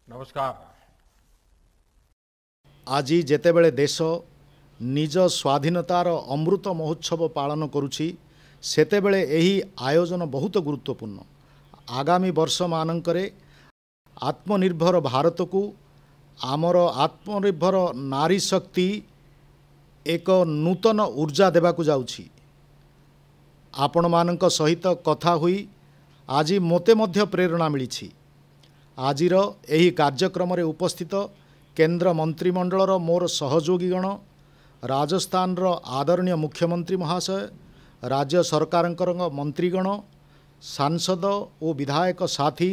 नमस्कार। आज जेतेबेले देश निज स्वाधीनतार अमृत महोत्सव पालन करुछि सेतेबेले एही आयोजन बहुत गुरुत्वपूर्ण। आगामी वर्ष मानकरे आत्मनिर्भर भारत को आमर आत्मनिर्भर नारी शक्ति एक नूतन ऊर्जा देवाकू जाउछि। आपण मानक सहित कथा हुई आज मोते मध्य प्रेरणा मिली। आजिर एही कार्यक्रम रे उपस्थित केंद्र मंत्रिमंडलर मोर सहयोगीगण, राजस्थान आदरणीय मुख्यमंत्री महाशय, राज्य सरकारंकर मंत्रीगण, सांसद और विधायक साथी,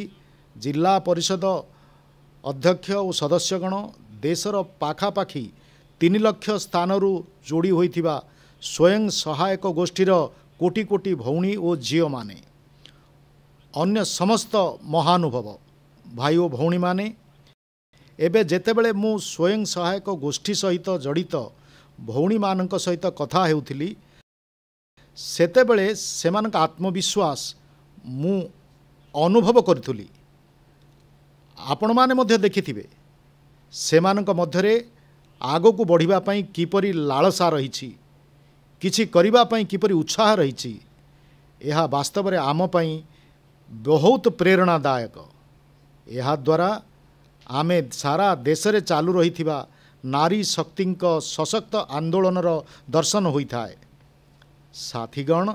जिला परिषद अध्यक्ष और सदस्यगण, देशर पाखापाखि 3 लाख स्थानरू जोड़ी होइथिबा स्वयं सहायक गोष्ठीर कोटी कोटी भौणी और झील माने, अन्य समस्त महानुभव भाई और भौणी माने एबे जेतेबेले मु स्वयं सहायक गोष्ठी सहित जड़ित भौणी मानक सहित कथा हेउथिली सेतेबेले सेमानक आत्मविश्वास मु अनुभव करथुली। आपण माने मध्य देखिथिबे सेमानक मध्यरे आगो को बढ़िबा पई किपरि लालसा रहिछि, किछि करिबा पई किपरि उत्साह रहिछि। एहा वास्तव रे आम पई बहुत प्रेरणादायक। एहा द्वारा आमे सारा देश रे चालू रहिथिबा नारी शक्तिंक सशक्त आंदोलनर दर्शन होइथाए। साथीगण,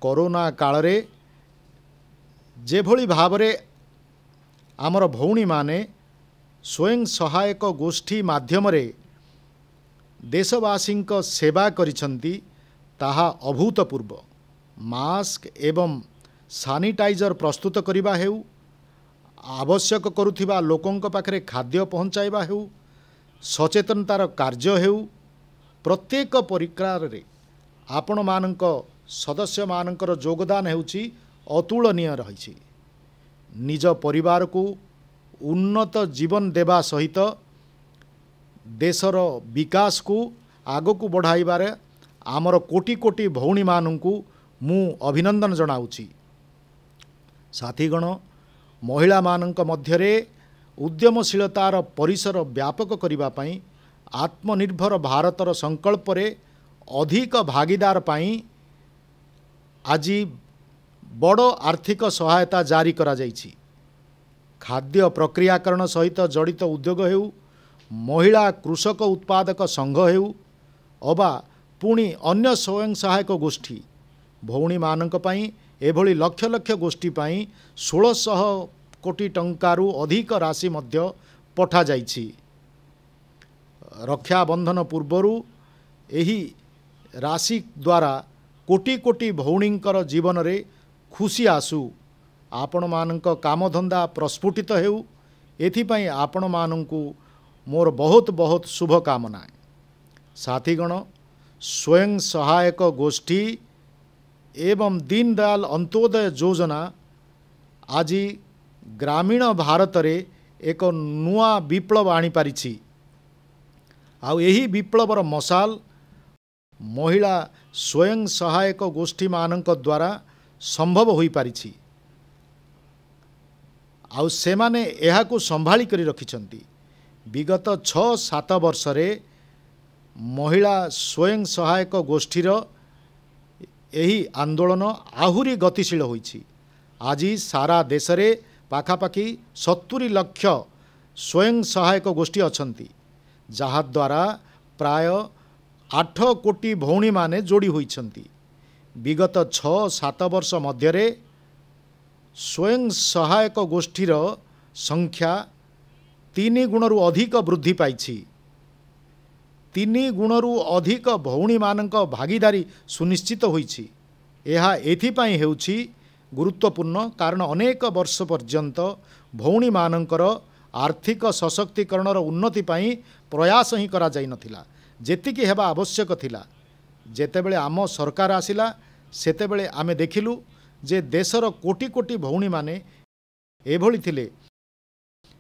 कोरोना काल रे जेभली भावरे आमर भौणी माने स्वयं सहायक गोष्ठी माध्यम रे देशवासींक सेवा करिसंती ताहा अभूतपूर्व। मास्क एवं सानिटाइजर प्रस्तुत करिबा हेउ, आवश्यक करुथिबा लोकंक पाखरे खाद्य पहुँचाइबा हेउ, सचेतनतार कार्य हेउ, प्रत्येक परिक्रार रे आपण मानक सदस्य मानकर योगदान हेउची अतुलनीय रहिछि। निज परिवार को उन्नत जीवन देवा सहित देशर विकास को आगो को बढ़ाइबारे आमर कोटी कोटी भौणी मानंकु मु अभिनंदन जनाउछि। साथीगण, महिला मानंक मध्यरे उद्यमशीलतार परिसर व्यापक करिबा पई आत्मनिर्भर भारतर संकल्प रे अधिक भागीदार पाई आज बड़ आर्थिक सहायता जारी करा जाइछि। खाद्य प्रक्रियाकरण सहित जड़ित उद्योग हेउ, महिला कृषक उत्पादक संघ हेउ अबा पुणी अन्य स्वयं सहायक गोष्ठी भौणी मानक पई एभली लक्ष लक्ष गोष्ठी पई 1600 कोटी टंकारु अधिक राशि मध्य पठा जाइछि। रक्षाबंधन पूर्वरु एही राशि द्वारा कोटी कोटी भौणींकर जीवन रे खुशी आसु, आपण मानक कामधंदा प्रस्फुटित हेउ, एथिपई आपण मानंकु मोर बहुत बहुत शुभकामना। साथीगण, स्वयं सहायक गोष्ठी एवं दीनदयाल अंत्योदय योजना आज ग्रामीण भारत रे एक नुआ विप्लव आनी पारिछि। आउ एही विप्लवर मशाल महिला स्वयं सहायक गोष्ठी मानक द्वारा संभव होई पारिछि। आउ सेमाने एहाकु संभाली करी रखिछंती। विगत 6-7 वर्ष रे महिला स्वयं सहायक गोष्ठीर एही आंदोलन आहुरी गतिशील होइछि। आज सारा देश रे पाखापाखि 70 लाख स्वयं सहायक गोष्ठी अछंती, जहा द्वारा प्राय 8 कोटी भौणी माने जोड़ी होइछंती। विगत 6-7 वर्ष मध्यरे स्वयं सहायक गोष्ठीर संख्या 3 गुणरु अधिक वृद्धि पाइछि। 3 गुणरु अधिक भौणी मानक भागीदारी सुनिश्चित होइछि। एहा एथिपाई हेउछि गुरुत्वपूर्ण, कारण अनेक वर्ष पर्यंत भौणी मानकर आर्थिक सशक्तिकरणर उन्नति पाई प्रयास ही करा जाई नथिला, जेतिकी हेबा आवश्यक थिला। जेतेबेले आम सरकार आसिला सेतेबेले आमे देखिलु जे देशर कोटी कोटी भौणी माने एभली थिले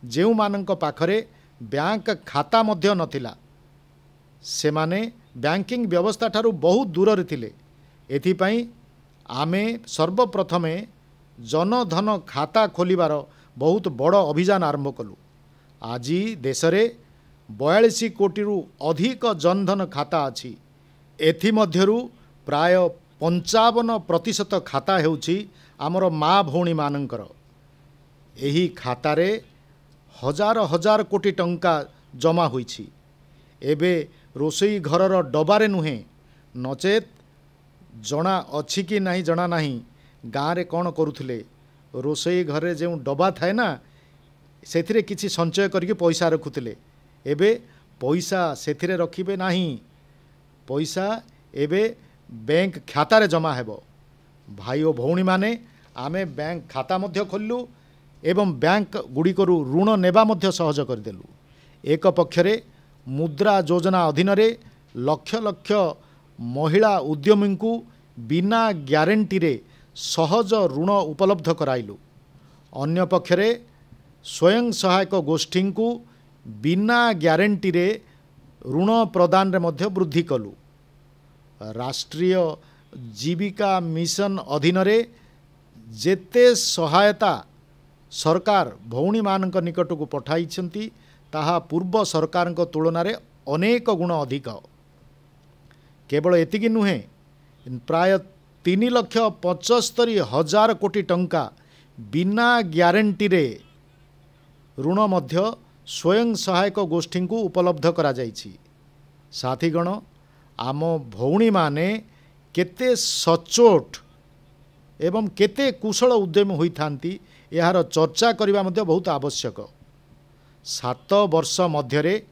जेउ मानक पाखरे बैंक खाता मध्य नथिला। सेमाने बैंकिंग व्यवस्था ठारू बहुत दूर रे थिले। एथिपाई आमे सर्वप्रथमे जनधन खाता खोलिबार बहुत बड़ अभियान आरंभ कलु। आज देश में 42 कोटी रु अधिक जनधन खाता अच्छी एथिमध्यरु प्राय 55% खाता हेउची आमर माँ भौणी मानकर एही खातारे हजार हजार कोटी टंका जमा होईछि। एबे रोसई घरर डबारे नुहे नचेत जना अछि कि नहीं जना नहीं गाँव रे कौन करुथिले रोसई घरे जो डबा थाए ना सेथिरे किछि संचय करके पैसा रखुथिले एबे पैसा सेथिरे रखिबे नहीं पैसा एबे बैंक खाता रे जमा हेबो। भाई और भौणी माने आमे बैंक खाता मध्य खोललु एवं बैंक गुड़िकरू ऋण नेबा मध्य सहज करदेलु। एक पक्षरे मुद्रा योजना अधीन रे लक्ष लक्ष महिला उद्यमी को बिना ग्यारंटी रे सहज ऋण उपलब्ध कराइलु। अन्य पक्षरे स्वयं सहायक गोष्ठी को बिना ग्यारंटी रे ऋण प्रदान रे मध्य वृद्धि कलु। राष्ट्रीय जीविका मिशन अधीन रे जेते सहायता सरकार भौणी मानक निकट को पठाई ताहा पूर्व सरकार तुलन में अनेक गुण अधिक। केवल एतिकी नुहे प्राय 3,75,000 कोटी टंका बिना ग्यारंटी रे ऋण मध्य स्वयं सहायक गोष्ठी को उपलब्ध करा जाइछि। साथीगण आम भौणी माने केते सचोट एवं केते कुशल उद्यमी होइथांती यार चर्चा करबा मध्य बहुत आवश्यक। 7 वर्ष मध्यरे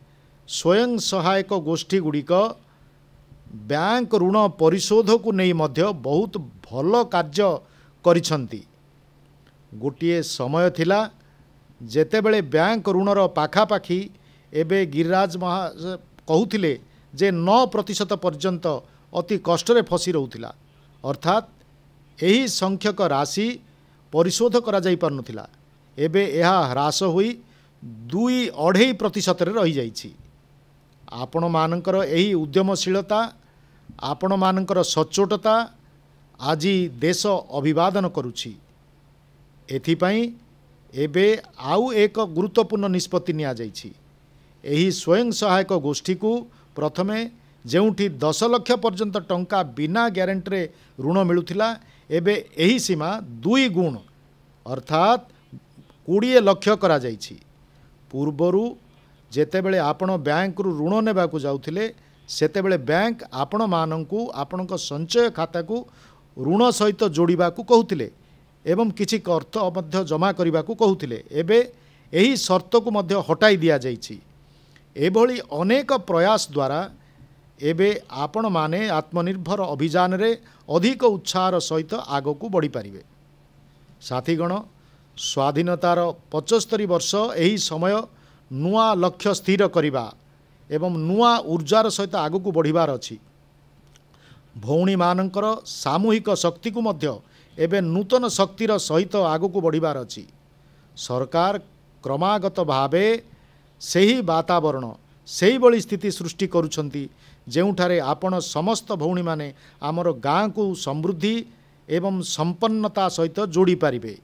स्वयं सहायक गोष्ठी गुड़िक बैंक ऋण परिशोध को नहीं मध्य बहुत भल कार्य करिसंती। गोटिए समय थिला जेतेबेले बैंक ऋणर पाखापाखी एबे गिरिराज महा कहूथिले जे 9% पर्यंत अति कष्टरे फसी रहउथिला अर्थात एही संख्यक राशि परिशोध करा जाई पारनुथिला। एबे यह ह्रास होई 2-2.5% रे रही जाइछि। आपण मानकर एही उद्यमशीलता आपण मानकर सचोटता आज देश अभिवादन करुछि। एथिपाई एबे आउ एक गुरुत्वपूर्ण निष्पत्ति निया जाइछि। एही स्वयं सहायक गोष्ठी को प्रथमे जेउठी 10 लाख पर्यंत टंका बिना ग्यारंटी रे ऋण मिलुथिला एबे एही सीमा 2 गुण अर्थात 20 लाख करा जाइछि। पूर्वरु जेतेबेले आपण बैंक रु ऋण नेबा को जाउथिले सेतेबेले बैंक आपण माननकु आपणक संचय खाता को ऋण सहित जोड़िबा को कहूथिले एवं किछि अर्थ मध्य जमा करबा को कहूथिले। एबे एही शर्त को मध्य हटाई दिया जाइछि। एभली अनेक प्रयास द्वारा एबे आपण माने आत्मनिर्भर अभियान रे अधिक उत्साह सहित आग को बढ़ी पारिबे। साथीगण स्वाधीनतार 75 वर्ष एही समय नुआ लक्ष्य स्थिर करिबा एवं नुआ ऊर्जार सहित आग को बढ़िबार अछि। भौणी मानकर सामूहिक शक्ति को मध्य एबे नूतन शक्तिर सहित आग को बढ़िबार अछि। सरकार क्रमागत भावे सेही वातावरण सेही बड़ी स्थिति सृष्टि करुछंती जेउठारे आपण समस्त भौणी माने आमर गाँ को समृद्धि एवं संपन्नता सहित जोड़ी पारिबे।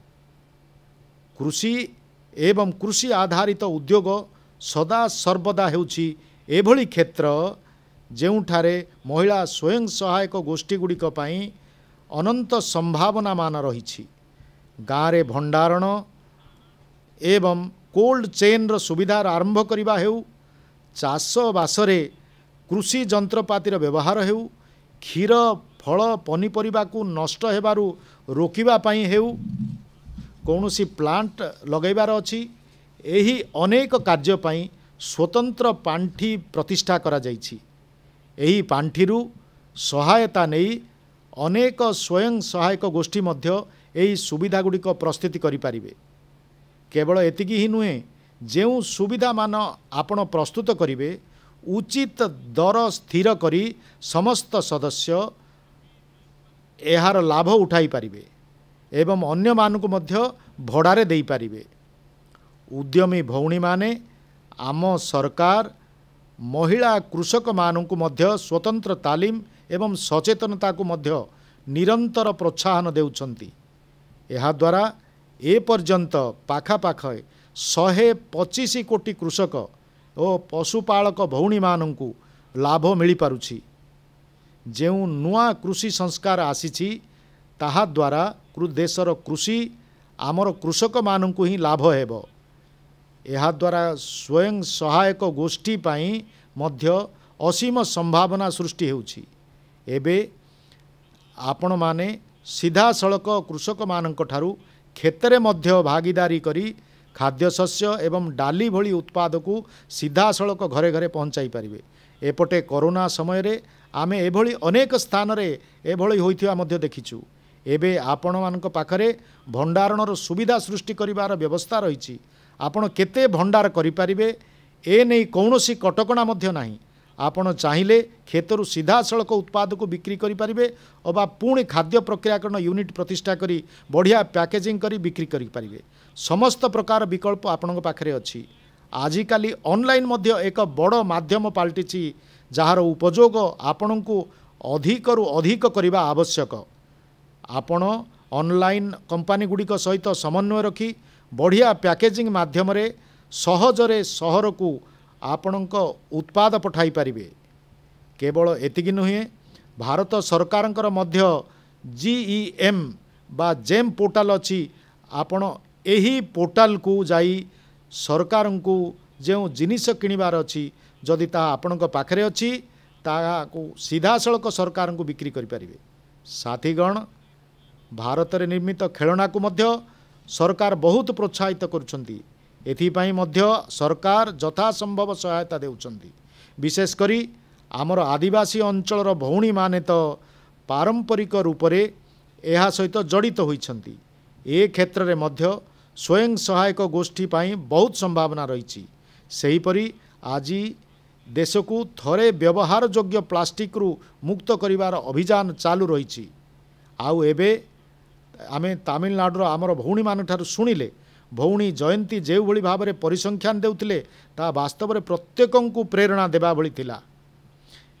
कृषि एवं कृषि आधारित उद्योग सदा सर्वदा हेउछि एभली क्षेत्र जेउठारे महिला स्वयं सहायक गोष्ठी गुड़िक पई अनंत संभावना मान रही। गाँव रे भंडारण एवं कोल्ड चेन रो सुविधा आरंभ करबा हेउ चाष बासरे कृषि जंत्रपातिर व्यवहार हेउ क्षीर फल पनीपरिबा को नष्ट हेबारु रोकिबा पई हेउ कौनसी प्लांट लगैबार अछि। एही अनेक कार्य पई स्वतंत्र पांठी प्रतिष्ठा करा जाइछि। एही पांठीरु सहायता नहीं अनेक स्वयं सहायक गोष्ठी मध्य एही सुविधा गुड़िक प्रस्तुति करि पारिबे। केवल एतिकी ही नुहे जो सुविधा मान आपण प्रस्तुत करिवे उचित दर स्थिर करी समस्त सदस्य एहार लाभ उठाई पारिबे एवं अन्य मानकु मध्य भड़ारे देई पारिबे। उद्यमी भौणी माने आम सरकार महिला कृषक मानकु मध्य स्वतंत्र तालीम एवं सचेतनता को मध्य निरंतर प्रोत्साहन देउछंती। एहा द्वारा ए पर्यंत पाखापाख 125 कोटी कृषक और पशुपालक भौणी मानू लाभ मिल पारुछि। जो नुआ कृषि संस्कार आसीछि ताहा द्वारा देशर कृषि आमर कृषक मानू ही लाभ हेबो। एहा द्वारा स्वयं सहायक गोष्ठी पाई मध्य असीम संभावना सृष्टि होउछि। एबे आपण माने सीधा सड़क कृषक मानक ठारू क्षेत्र मध्य भागीदारी करी खाद्यशस्य एवं डाली भली उत्पाद को सीधा सड़क घरे घरे पहुँचाई पारिबे। एपटे कोरोना समय रे आमे एभली अनेक स्थान रे एभली होइथिबा मध्य देखिछु। एबे आपण मानक पाखरे भंडारणर सुविधा सृष्टि करिवार व्यवस्था रहिछि। आपण केते भंडार करि पारिबे ए नै कौनसी कटकणा मध्य नाही। आपण चाहिए खेतरु सीधा सड़क उत्पाद को बिक्री करि पारिबे अबा पुणी खाद्य प्रक्रियाकरण यूनिट प्रतिष्ठा करी बढ़िया पैकेजिंग करी बिक्री करि पारिबे। समस्त प्रकार विकल्प आपणक पाखरे अछि। आजिकाली ऑनलाइन मध्य एक बड़ माध्यम पलटिछि जार उपयोग आपणको अधिकरु अधिक करबा आवश्यक। आपण ऑनलाइन कंपनी गुड़िक सहित समन्वय रखी बढ़िया पैकेजिंग माध्यम रे सहजरे सहर को आपणक उत्पाद पठाई पारिबे। केवल एतिकी नुहे भारत सरकारंकर मध्य GEM बा जेम पोर्टाल अछि। आपण एही पोर्टाल को जाई सरकार को जो जिनिस किणवार अछि जदि ता आपणक पाखरे अछि ताको सीधा सड़क सरकार को बिक्री करि पारिबे। साथीगण भारत रे निर्मित खेलना को मध्य सरकार बहुत प्रोत्साहित करुछंती। एथिपाई मध्य सरकार यथासंभव सहायता देउछंती। विशेष करी आमर आदिवासी अंचलर भौणी माने तो पारंपरिक रूप से एहा सहित जड़ित होइछंती। ए क्षेत्र रे मध्य स्वयं सहायक गोष्ठी पाई बहुत संभावना रही। सेहीपरि आज देश को थरे व्यवहार योग्य प्लास्टिक रु मुक्त करिवार अभियान चालू रही। आउ एबे आमे तमिलनाडुर आमर भौणी मान ठारू सुनिले भौणी जयंती जो भली भाव में परिसंख्यान देउथिले ता वास्तव में प्रत्येक को प्रेरणा देबा भली थिला।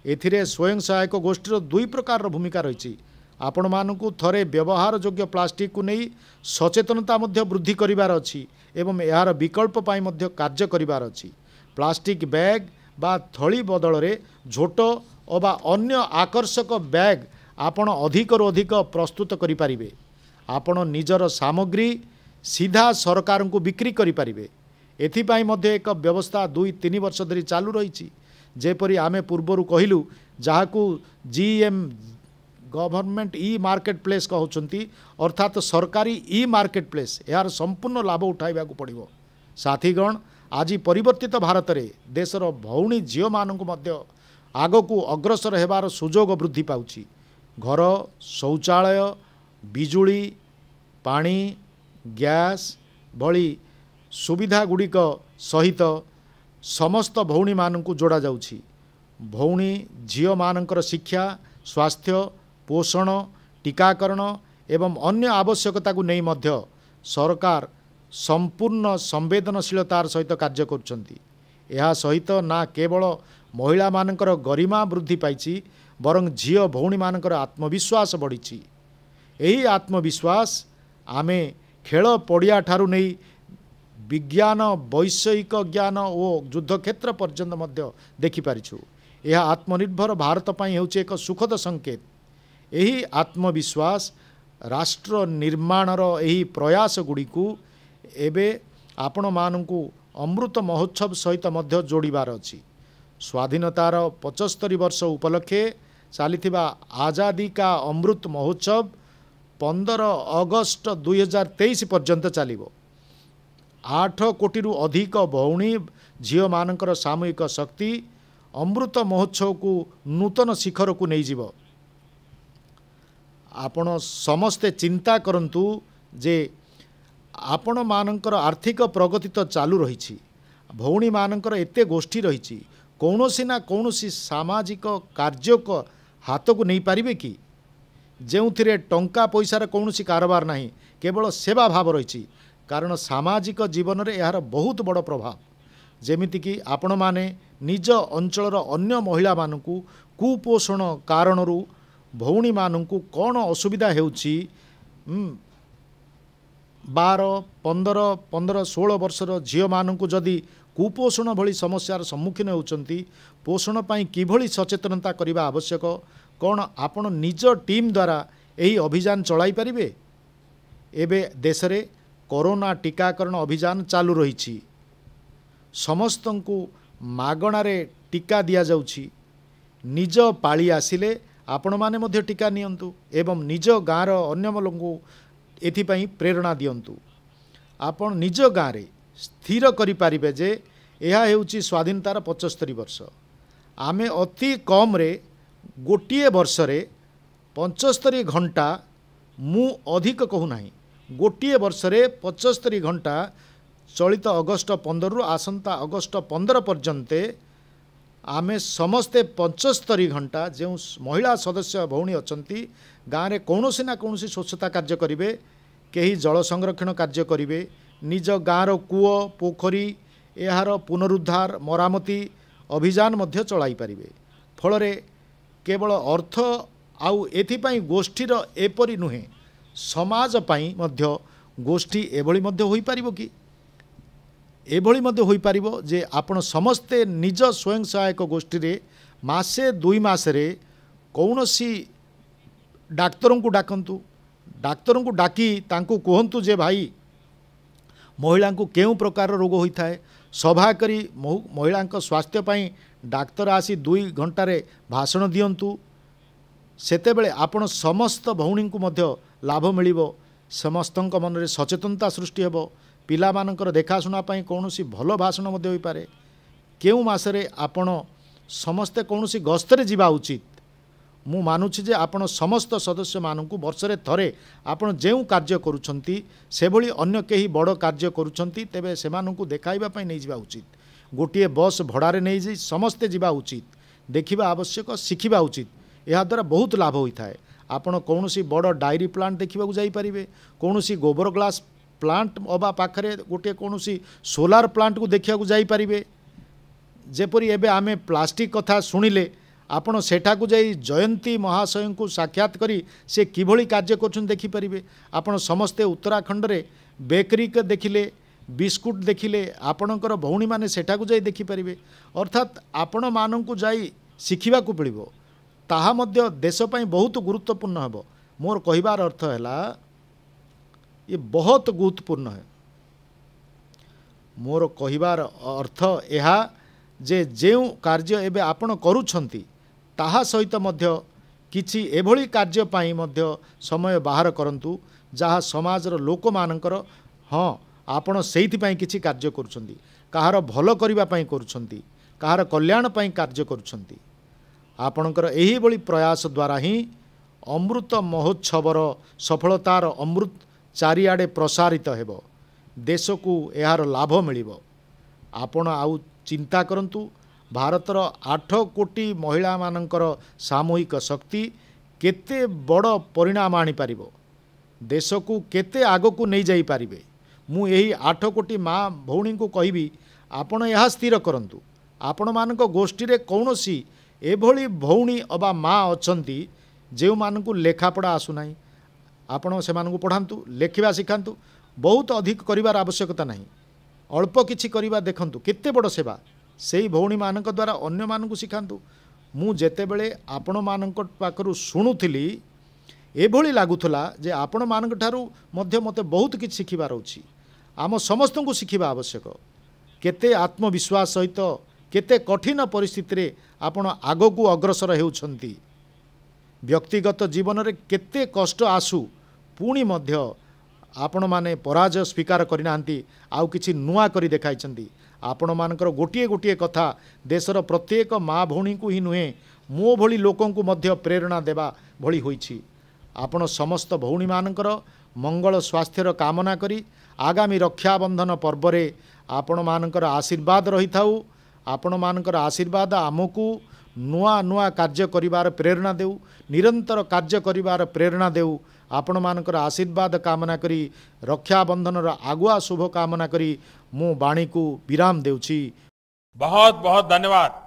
एथिरे स्वयं सहायक गोष्ठीर दुई प्रकार भूमिका रही। आपण मानकु थरे व्यवहार योग्य प्लास्टिक को नहीं सचेतनता मध्य वृद्धि करिवार अछि एवं यार विकल्प पाई मध्य कार्य करिवार अछि। प्लास्टिक बैग बा थली बदल रे झोट अबा अन्य आकर्षक बैग आपण अधिकरु अधिक प्रस्तुत करि पारिबे। आपण निजर सामग्री सीधा सरकार को बिक्री करि पारिबे। एथिपाई मध्य एक व्यवस्था 2-3 वर्ष धरी चालू रही। जेपरी आमे पूर्वरु कहिलु जहाकू GEM government e market place कहउछंती अर्थात सरकारी ई मार्केट प्लेस यार संपूर्ण लाभ उठाइबा को पड़िबो। साथीगण आज परिवर्तित भारत रे देशर भौणी झियो मानक मध्य आगकू अग्रसर हेबार सुजोग वृद्धि पाउछि। घर शौचालय बिजुली पानी गैस भली सुविधा गुड़िक सहित समस्त भौणी मानकू जोड़ा जाउछि। भौणी झियो मानकर शिक्षा स्वास्थ्य पोषण टीकाकरण एवं अन्य आवश्यकता को नहीं मध्य सरकार संपूर्ण संवेदनशीलतार सहित कार्य करुछंती। यह सहित ना केवल महिला मानकर गरिमा वृद्धि पाइछि बरं झियो भौणी मानकर आत्मविश्वास बढ़िछि। एही आत्मविश्वास आमे खेल पड़िया ठारू नहीं विज्ञान वैषयिक ज्ञान और युद्ध क्षेत्र पर्यंत मध्य देखि पारिछु। यह आत्मनिर्भर भारत पाई हेउछि एक सुखद संकेत। यही आत्मविश्वास राष्ट्र निर्माणर यही प्रयास गुड़िकू एबे आपण मानकू अमृत महोत्सव सहित मध्य जोड़ीबार अछि। स्वाधीनतार 75 वर्ष उपलक्षे चलिथिबा आजादी का अमृत महोत्सव 15 अगस्त 2023 पर्यंत चलिबो। 8 कोटी रु अधिक भौणी झियो मानकर सामूहिक शक्ति अमृत महोत्सव को नूतन शिखर को नहीं जीव। आपण समस्ते चिंता करंतु जे आपण मानकर आर्थिक प्रगति तो चालू रही। भौणी मानकर एते गोष्ठी रही कौनसी ना कौनसी सामाजिक कार्य को हाथ को नहीं पारिबे कि जो थिरे टंका पैसार कौनसी कारोबार नहीं केवल सेवा भाव रही। कारण सामाजिक जीवन रे यार बहुत बड़ प्रभाव। जेमितिकी आपण माने निज अंचलर अन्य महिला मानकू कुपोषण कारणरू भौणी मानकू कौन असुविधा हेउछि 12, 15, 15, 16 वर्षर झील मानू जदि कुपोषण भली समस्यार सम्मुखीन होती पोषण पाई किभली सचेतनता करने आवश्यक कौन आपण निज टीम द्वारा यही अभियान चलाई पारिबे। एबे देश रे कोरोना टीकाकरण अभियान चालू रही समस्त को मागणारे टीका दिया जाउछि। निज पाली आसिले आपण माने मध्य टीका नियंतु एवं निज गाँव अन्य लोक एथिपाई प्रेरणा दियंतु। आपण निज गाँव रे स्थिर करि पारिबे जे यह हेउछि स्वाधीनतार 75 वर्ष। आमे अति कम रे गोटे वर्ष रे 75 घंटा मु अधिक कहूना गोटे वर्ष रे 75 घंटा चलित अगस्ट 15 रु आसंता अगस्ट 15 पर्यंत आमे समस्ते 75 घंटा जो महिला सदस्य भौणी अछंती गाँव रे कौनसी ना कौनसी स्वच्छता कार्य करिवे, केही जल संरक्षण कार्य करिवे, निज गाँव कूओ पोखरी यार पुनरुद्धार मरामती अभियान मध्य चलाई पारिबे। फलरे केवल अर्थ आउ एथिपाई गोष्ठीर एपरि नुहे समाज पाई मध्य गोष्ठी एभली मध्य होई पारिबो कि एभली मध्य होई पारिबो जे आपण समस्ते निज स्वयं सहायक गोष्ठी रे मासे 2 मास रे कौनसी डाक्तरों को डाकंतु, डाक्तरों को डाकी तांको कहंतु जे भाई महिला को केउ प्रकार रोग होता है सभा करी महिला स्वास्थ्य पाई डाक्तर आसी 2 घंटारे भाषण दियंतु। सेतेबेले आपण समस्त भौणी को मध्य लाभ मिलिबो, समस्तंक मन रे सचेतनता सृष्टि हेबो, पिला मानकर देखाशुना पाई कौनसी भल भाषण मध्य होई पारे। केउ मासरे आपण समस्ते कौनसी गस्तरे जीवा उचित। मु मानुछि जे आपण समस्त सदस्य मानकु वर्षरे थरे आपण जेउ कार्य करूछंती से भली अन्य केही बड़ कार्य करूछंती तेबे सेमानकु देखाइबा पई नै जीवा उचित। गोटिए बस भड़ारे नै जी समस्ते जीवा उचित, देखिबा आवश्यक, शिखिबा उचित। या द्वारा बहुत लाभ होता है। आपण कौनसी बड़ डायरी प्लांट देखा जाई परिबे, कौनसी गोबर ग्लास प्लांट अबा पाखरे गोटे कौनसी सोलार प्लांट को देखा जाई परिबे। जेपरि एबे आमे प्लास्टिक कथा सुनिले आपण सेठाकु जाई जयंती महाशय को साक्षात करी से किभली कार्य करछन देखि परिबे। आपण समस्ते उत्तराखंड रे बेकरी के देखिले, बिस्कुट देखिले, आपणकर भौणी माने सेठाकु जाई देखि परिबे। अर्थात आपण मानकु जाई शिखिबा को पड़िबो, ताहा मध्य देश पई बहुत गुरुत्वपूर्ण हेबो। मोर कहिबार अर्थ हैला ये बहुत गुरुत्वपूर्ण है। मोर कहिबार अर्थ एहा जे जेउ कार्य एबे आपण करूछंती ताहा सहित मध्य किछि एभली कार्य पाई मध्य समय बाहर करंतु जहाँ समाजर लोक मानकर हाँ आपण सेइथि पाई किछि कार्य करूछंती, कहार भलो करिबा पाई करूछंती, कहार कल्याण पाई कार्य करूछंती। आपणकर एही बड़ी प्रयास द्वारा ही अमृत महोत्सवर सफलतार अमृत चारिआडे प्रसारित हेबो, देश को यार लाभ मिलिबो। आपण आउ चिंता करंतु भारतर 8 कोटी महिला मानकर सामूहिक शक्ति केते बड़ परिणाम आनी पारिबो, देश को केते आगो को नहीं जाई पारिबे। मु यही 8 कोटी माँ भौणी को कहबी आपण यह स्थिर करंतु आपण मानक गोष्ठी रे कौनसी एभली भौणी अबा माँ अछंती जेउ मानकु लेखापढ़ा आसुनाई, आपण से मानकु पढ़ांतु, लेखिबा शिखांतु। बहुत अधिक करिवार आवश्यकता नहीं, अल्प किछि करिबा देखंतु केते बड़ सेवा सेई भौणी मानक द्वारा अन्य मानकु शिखांतु। मु जेतेबेले आपण मानक पाखरु शुणुथिली एभली लागुथला जे आपण मानक ठारू मध्य मते बहुत किछि शिखिबार अछि। आम समस्तंकु शिखिबा आवश्यक, केते आत्मविश्वास सहित केते कठिन परिस्थिति रे आपण आगकू अग्रसर हेउछंती। व्यक्तिगत जीवन रे केते कष्ट आसु पुणी मध्य आपण माने पराजय स्वीकार करिनांती, आउ किछि नुआ करी देखाइछंती। आपण मानकर गोटिए गोटिए कथा देशर प्रत्येक माँ भौणी को ही नुहे मो भली लोकों को मध्य प्रेरणा देवा भली होईछि। आपण समस्त भौणी मानकर मंगल स्वास्थ्यर कामना करी आगामी रक्षाबंधन पर्व रे आपण मानकर आशीर्वाद रही थाउ। आपण मानकर आशीर्वाद आमको नुआ नुआ कार्य करिवार प्रेरणा देउ, निरंतर कार्य करिवार प्रेरणा देउ। आपण मानकर आशीर्वाद कामना करी रक्षाबंधन आगुआ शुभ कामना करी मु बाणी को विराम देउछि। बहुत बहुत धन्यवाद।